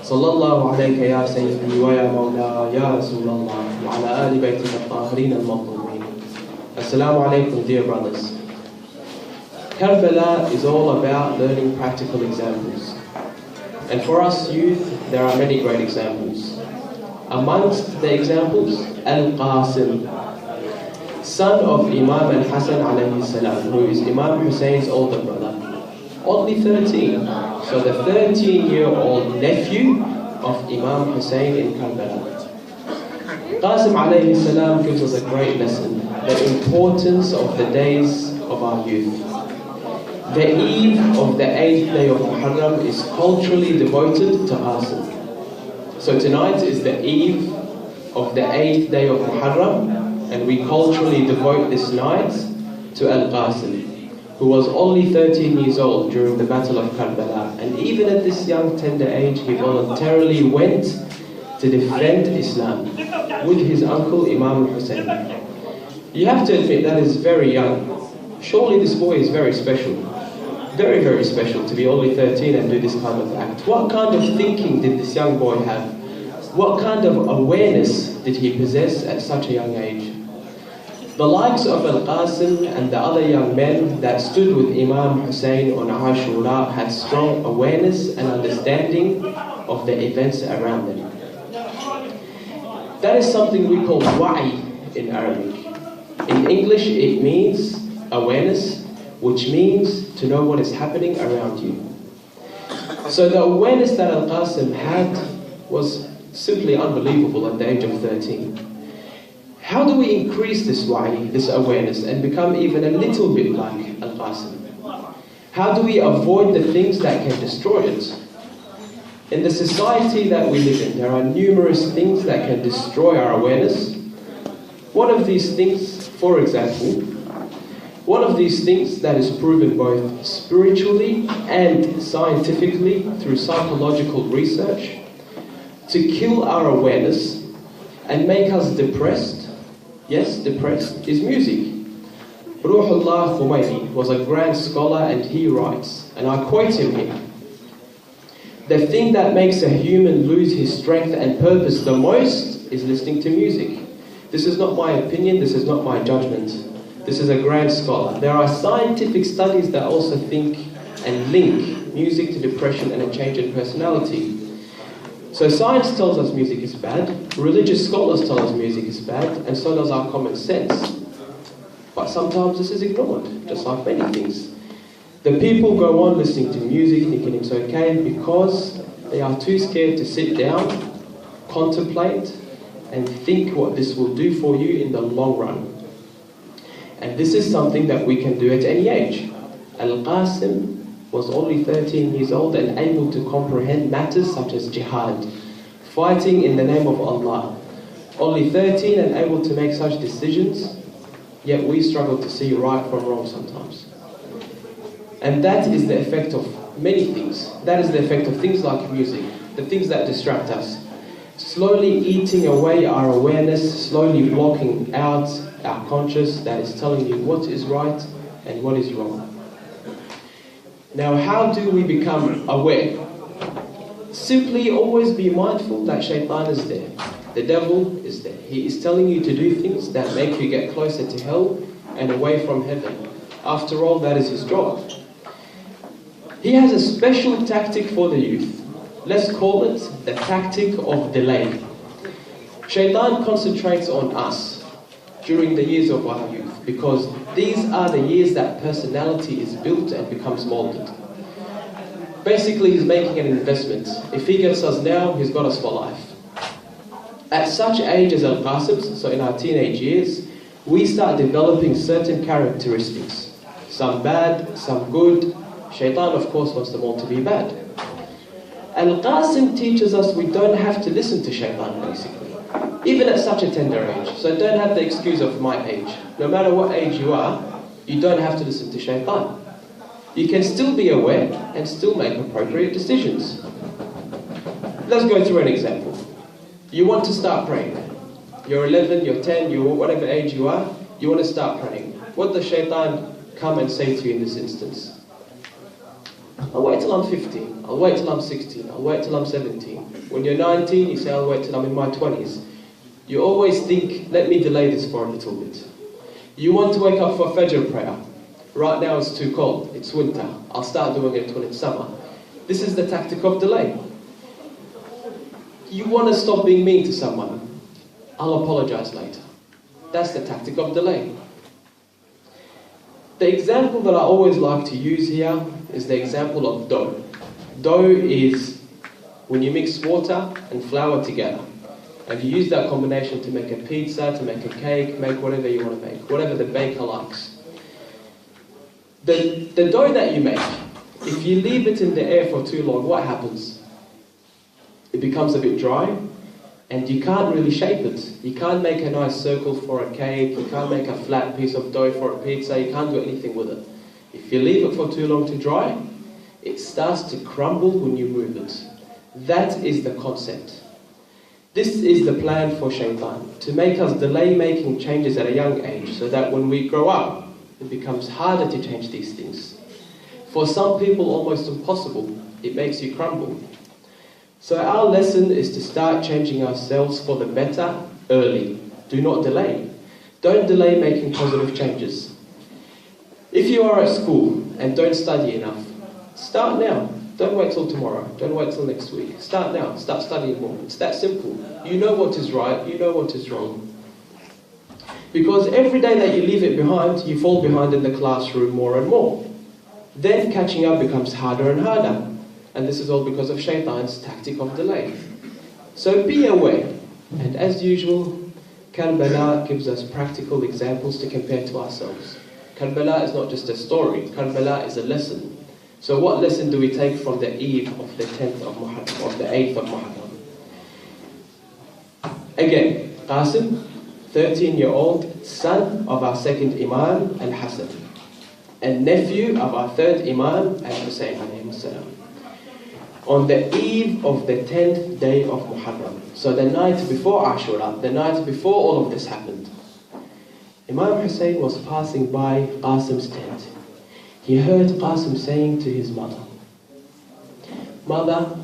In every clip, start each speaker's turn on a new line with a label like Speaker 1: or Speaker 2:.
Speaker 1: صلى الله عليك يا سيدي ويا مولاي يا رسول الله وعلى آل بيتك الطاهرين المطهورين. Assalamu alaikum, dear brothers. Karbala is all about learning practical examples. And for us youth, there are many great examples. Amongst the examples, Al-Qasim, son of Imam Al-Hasan alayhi salam, who is Imam Hussein's older brother. Only 13. So the 13-year-old nephew of Imam Hussein in Karbala. Qasim alayhi salam gives us a great lesson, the importance of the days of our youth. The eve of the 8th day of Muharam is culturally devoted to Qasim. So tonight is the eve of the 8th day of Muharram, and we culturally devote this night to Al-Qasim, who was only 13 years old during the Battle of Karbala. And even at this young, tender age, he voluntarily went to defend Islam with his uncle Imam Hussein. You have to admit that is very young. Surely this boy is very special. Very, very special to be only 13 and do this kind of act. What kind of thinking did this young boy have? What kind of awareness did he possess at such a young age? The likes of Al-Qasim and the other young men that stood with Imam Hussein on Ashura had strong awareness and understanding of the events around them. That is something we call wa'i in Arabic. In English it means awareness, which means to know what is happening around you. So the awareness that Al-Qasim had was simply unbelievable at the age of 13. How do we increase this wa'i, this awareness, and become even a little bit like Al-Qasim? How do we avoid the things that can destroy it? In the society that we live in, there are numerous things that can destroy our awareness. One of these things, for example, one of these things that is proven both spiritually and scientifically through psychological research to kill our awareness and make us depressed, yes, depressed, is music. Ruhullah Khomeini was a grand scholar and he writes, and I quote him here, "The thing that makes a human lose his strength and purpose the most is listening to music." This is not my opinion, this is not my judgment. This is a grand scholar. There are scientific studies that also think and link music to depression and a change in personality. So science tells us music is bad, religious scholars tell us music is bad, and so does our common sense. But sometimes this is ignored, just like many things. The people go on listening to music, thinking it's okay, because they are too scared to sit down, contemplate, and think what this will do for you in the long run. And this is something that we can do at any age. Al-Qasim was only 13 years old and able to comprehend matters such as jihad, fighting in the name of Allah. Only 13 and able to make such decisions, yet we struggle to see right from wrong sometimes. And that is the effect of many things. That is the effect of things like music, the things that distract us. Slowly eating away our awareness, slowly blocking out our conscious that is telling you what is right and what is wrong. Now, how do we become aware? Simply always be mindful that shaitan is there. The devil is there. He is telling you to do things that make you get closer to hell and away from heaven. After all, that is his job. He has a special tactic for the youth. Let's call it the tactic of delay. Shaitan concentrates on us during the years of our youth, because these are the years that personality is built and becomes molded. Basically, he's making an investment. If he gets us now, he's got us for life. At such age as Al-Qasim's, so in our teenage years, we start developing certain characteristics. Some bad, some good. Shaitan, of course, wants them all to be bad. Al-Qasim teaches us we don't have to listen to shaitan, basically. Even at such a tender age. So don't have the excuse of my age. No matter what age you are, you don't have to listen to shaitan. You can still be aware and still make appropriate decisions. Let's go through an example. You want to start praying. You're 11, you're 10, you're whatever age you are, you want to start praying. What does shaitan come and say to you in this instance? I'll wait till I'm 15, I'll wait till I'm 16, I'll wait till I'm 17. When you're 19, you say, I'll wait till I'm in my 20s. You always think, let me delay this for a little bit. You want to wake up for Fajr prayer. Right now it's too cold, it's winter. I'll start doing it when it's summer. This is the tactic of delay. You want to stop being mean to someone. I'll apologize later. That's the tactic of delay. The example that I always like to use here is the example of dough. Dough is when you mix water and flour together. And you use that combination to make a pizza, to make a cake, make whatever you want to make, whatever the baker likes. The dough that you make, if you leave it in the air for too long, what happens? It becomes a bit dry, and you can't really shape it. You can't make a nice circle for a cake, you can't make a flat piece of dough for a pizza, you can't do anything with it. If you leave it for too long to dry, it starts to crumble when you move it. That is the concept. This is the plan for Shaitan, to make us delay making changes at a young age, so that when we grow up, it becomes harder to change these things. For some people, almost impossible. It makes you crumble. So our lesson is to start changing ourselves for the better early. Do not delay. Don't delay making positive changes. If you are at school and don't study enough, start now. Don't wait till tomorrow. Don't wait till next week. Start now. Start studying more. It's that simple. You know what is right. You know what is wrong. Because every day that you leave it behind, you fall behind in the classroom more and more. Then catching up becomes harder and harder. And this is all because of Shaitan's tactic of delay. So be aware. And as usual, Karbala gives us practical examples to compare to ourselves. Karbala is not just a story. Karbala is a lesson. So what lesson do we take from the eve of the 10th of Muharam, of the 8th of Muharam? Again, Qasim, 13-year-old son of our second Imam, Al-Hassan, and nephew of our third Imam, Al-Hussein alayhi salam. On the eve of the 10th day of Muharram, so the night before Ashura, the night before all of this happened, Imam Hussein was passing by Qasim's tent. He heard Qasim saying to his mother, "Mother,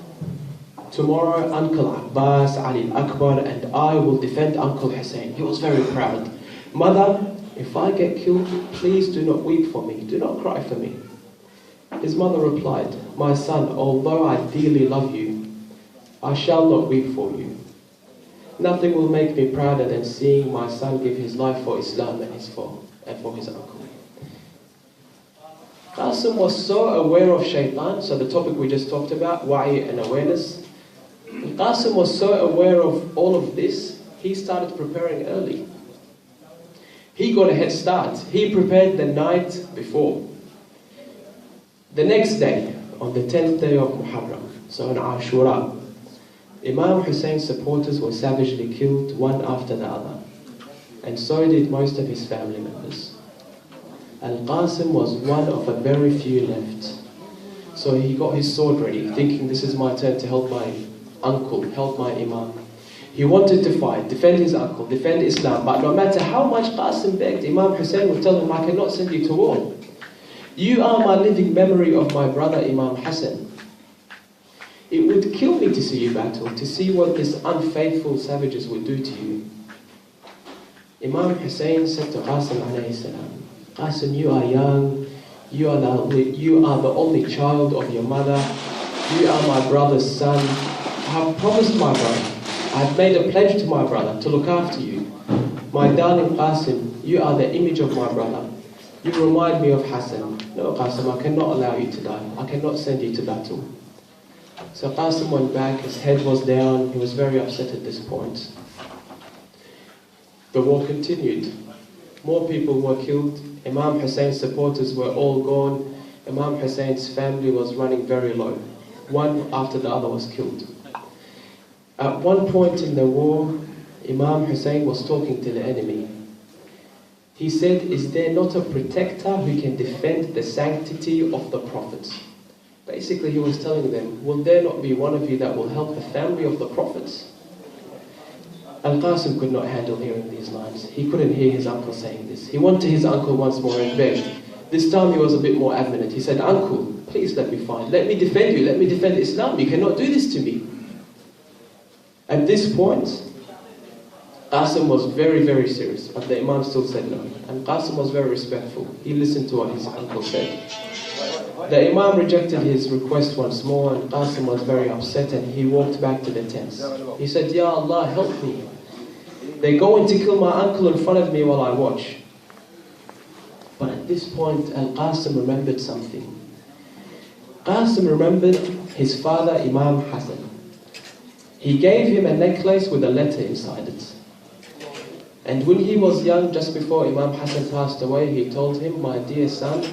Speaker 1: tomorrow Uncle Abbas, Ali Akbar, and I will defend Uncle Hussein." He was very proud. "Mother, if I get killed, please do not weep for me. Do not cry for me." His mother replied, "My son, although I dearly love you, I shall not weep for you. Nothing will make me prouder than seeing my son give his life for Islam and for his uncle." Qasim was so aware of Shaitan, so the topic we just talked about, wa'i and awareness. Qasim was so aware of all of this, he started preparing early. He got a head start. He prepared the night before. The next day, on the 10th day of Muharram, so on Ashura, Imam Hussein's supporters were savagely killed one after the other, and so did most of his family members. Al-Qasim was one of a very few left. So he got his sword ready, thinking this is my turn to help my uncle, help my Imam. He wanted to fight, defend his uncle, defend Islam, but no matter how much Qasim begged, Imam Hussein would tell him, "I cannot send you to war. You are my living memory of my brother Imam Hassan. It would kill me to see you battle, to see what these unfaithful savages would do to you." Imam Hussein said to Qasim alayhi salam, "Qasim, you are young, you are the only child of your mother, you are my brother's son. I have promised my brother, I have made a pledge to my brother to look after you. My darling Qasim, you are the image of my brother. You remind me of Hassan. No, Qasim, I cannot allow you to die. I cannot send you to battle." So Qasim went back, his head was down, he was very upset at this point. The war continued. More people were killed. Imam Hussein's supporters were all gone. Imam Hussein's family was running very low. One after the other was killed. At one point in the war, Imam Hussein was talking to the enemy. He said, "Is there not a protector who can defend the sanctity of the prophets?" Basically, he was telling them, will there not be one of you that will help the family of the prophets? Al-Qasim could not handle hearing these lines. He couldn't hear his uncle saying this. He went to his uncle once more and begged. This time he was a bit more adamant. He said, "Uncle, please let me fight. Let me defend you. Let me defend Islam. You cannot do this to me." At this point, Qasim was very, very serious, but the Imam still said no. And Qasim was very respectful. He listened to what his uncle said. The Imam rejected his request once more, and Qasim was very upset, and he walked back to the tents. He said, Ya Allah, help me. They're going to kill my uncle in front of me while I watch. But at this point, Al-Qasim remembered something. Qasim remembered his father, Imam Hassan. He gave him a necklace with a letter inside it. And when he was young, just before Imam Hassan passed away, he told him, my dear son,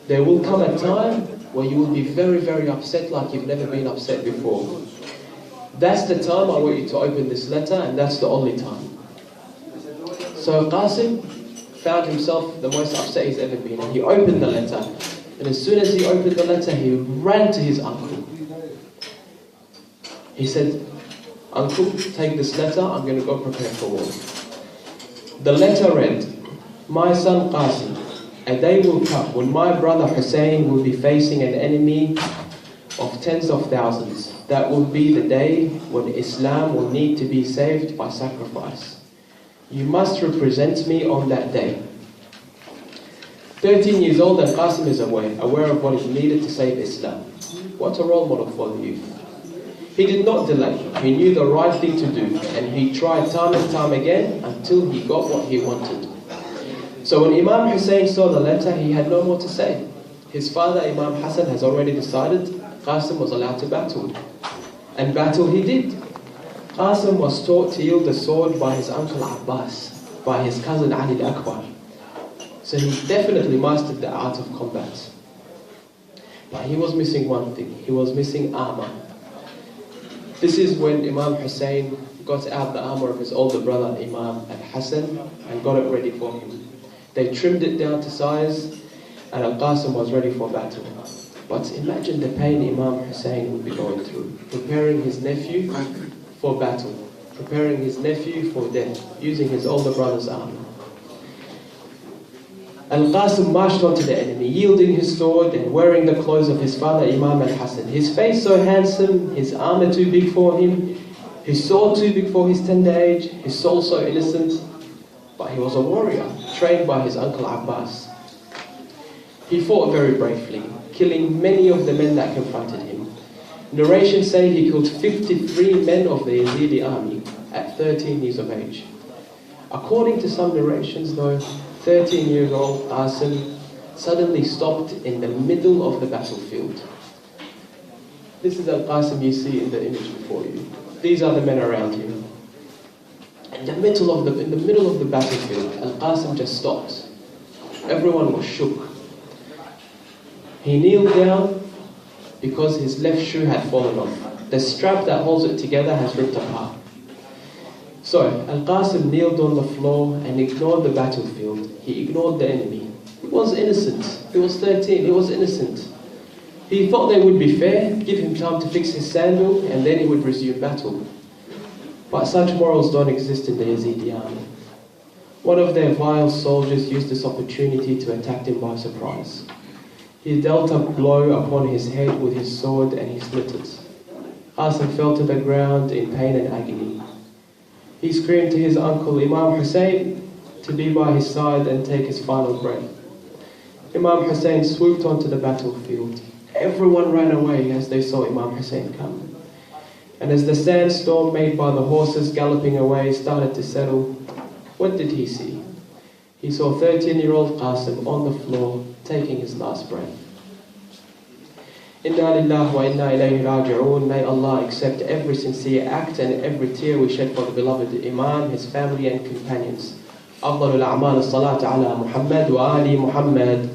Speaker 1: there will come a time where you will be very, very upset like you've never been upset before. That's the time I want you to open this letter, and that's the only time. So Qasim found himself the most upset he's ever been, and he opened the letter. And as soon as he opened the letter, he ran to his uncle. He said, Uncle, take this letter, I'm going to go prepare for war. The letter read, my son Qasim, a day will come when my brother Hussein will be facing an enemy of tens of thousands. That will be the day when Islam will need to be saved by sacrifice. You must represent me on that day. 13 years old, and Qasim is aware of what is needed to save Islam. What a role model for the youth. He did not delay. He knew the right thing to do, and he tried time and time again until he got what he wanted. So when Imam Hussein saw the letter, he had no more to say. His father, Imam Hassan, has already decided Qasim was allowed to battle. And battle he did. Qasim was taught to yield the sword by his uncle Abbas, by his cousin Ali Akbar. So he definitely mastered the art of combat. But he was missing one thing. He was missing armor. This is when Imam Hussein got out the armor of his older brother Imam Al-Hassan and got it ready for him. They trimmed it down to size, and Al-Qasim was ready for battle. But imagine the pain Imam Hussein would be going through, preparing his nephew for battle, preparing his nephew for death, using his older brother's armor. Al-Qasim marched onto the enemy, yielding his sword and wearing the clothes of his father Imam Al-Hassan. His face so handsome, his armor too big for him, his sword too big for his tender age, his soul so innocent. But he was a warrior, trained by his uncle Abbas. He fought very bravely, killing many of the men that confronted him. Narrations say he killed 53 men of the Yazidi army at 13 years of age. According to some narrations though, 13-year-old Qasim suddenly stopped in the middle of the battlefield. This is Al-Qasim you see in the image before you. These are the men around him. In the middle of the battlefield, Al-Qasim just stopped. Everyone was shook. He kneeled down because his left shoe had fallen off. The strap that holds it together has ripped apart. So, Al-Qasim kneeled on the floor and ignored the battlefield. He ignored the enemy. He was innocent. He was 13. He was innocent. He thought they would be fair, give him time to fix his sandal, and then he would resume battle. But such morals don't exist in the Yazidi army. One of their vile soldiers used this opportunity to attack him by surprise. He dealt a blow upon his head with his sword and he split it. Qasim fell to the ground in pain and agony. He screamed to his uncle Imam Hussein to be by his side and take his final breath. Imam Hussein swooped onto the battlefield. Everyone ran away as they saw Imam Hussein come. And as the sandstorm made by the horses galloping away started to settle, what did he see? He saw 13-year-old Qasim on the floor taking his last breath. Inna lillahi wa inna ilayhi raji'un. May Allah accept every sincere act and every tear we shed for the beloved Imam, his family and companions. أفضل الأعمال الصلاة على محمد وآل محمد.